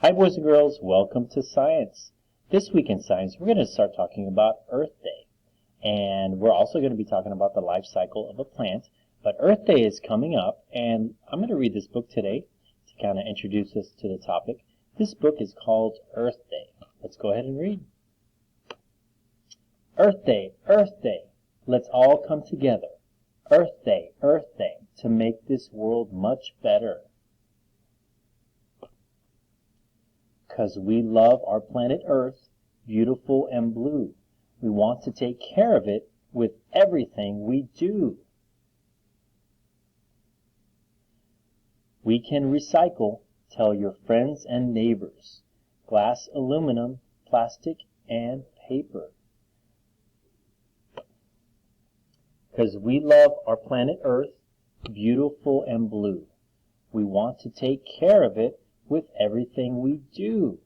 Hi boys and girls, welcome to Science. This week in Science, we're going to start talking about Earth Day. And we're also going to be talking about the life cycle of a plant. But Earth Day is coming up, and I'm going to read this book today to kind of introduce us to the topic. This book is called Earth Day. Let's go ahead and read. Earth Day, Earth Day, let's all come together. Earth Day, to make this world much better. 'Cause we love our planet Earth, beautiful and blue. We want to take care of it with everything we do. We can recycle, tell your friends and neighbors. Glass, aluminum, plastic, and paper. 'Cause we love our planet Earth, beautiful and blue. We want to take care of it with everything we do.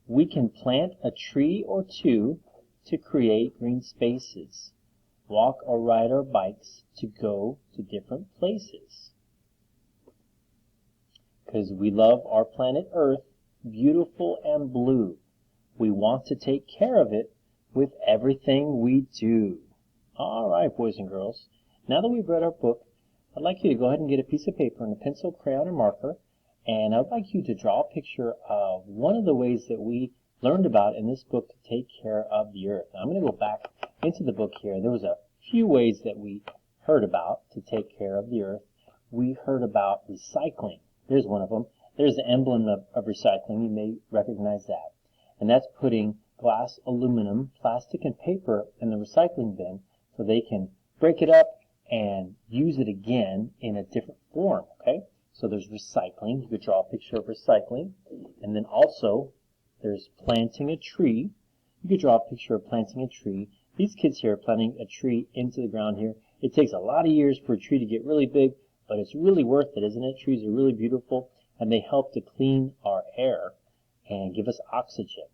We can plant a tree or two to create green spaces, walk or ride our bikes to go to different places. 'Cause we love our planet Earth, beautiful and blue. We want to take care of it with everything we do. All right, boys and girls, now that we've read our book, I'd like you to go ahead and get a piece of paper and a pencil, crayon, and marker, and I'd like you to draw a picture of one of the ways that we learned about in this book to take care of the earth. Now, I'm going to go back into the book here. There was a few ways that we heard about to take care of the earth. We heard about recycling. There's one of them. There's the emblem of recycling. You may recognize that. And that's putting glass, aluminum, plastic, and paper in the recycling bin so they can break it up and use it again in a different form, okay? So there's recycling. You could draw a picture of recycling. And then also, there's planting a tree. You could draw a picture of planting a tree. These kids here are planting a tree into the ground here. It takes a lot of years for a tree to get really big, but it's really worth it, isn't it? Trees are really beautiful, and they help to clean our air and give us oxygen.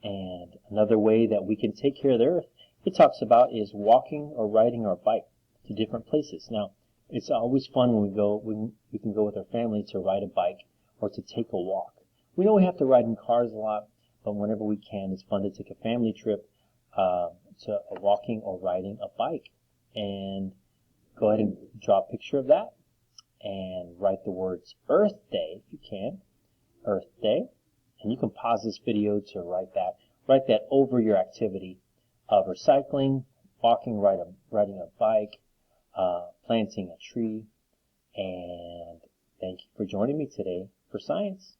And another way that we can take care of the earth, it talks about, is walking or riding our bike to different places. Now, it's always fun when we can go with our family to ride a bike or to take a walk. We know we have to ride in cars a lot, but whenever we can, it's fun to take a family trip to walking or riding a bike. And go ahead and draw a picture of that and write the words Earth Day if you can. Earth Day. And you can pause this video to write that over your activity of recycling, walking, riding a bike, planting a tree. And thank you for joining me today for Science.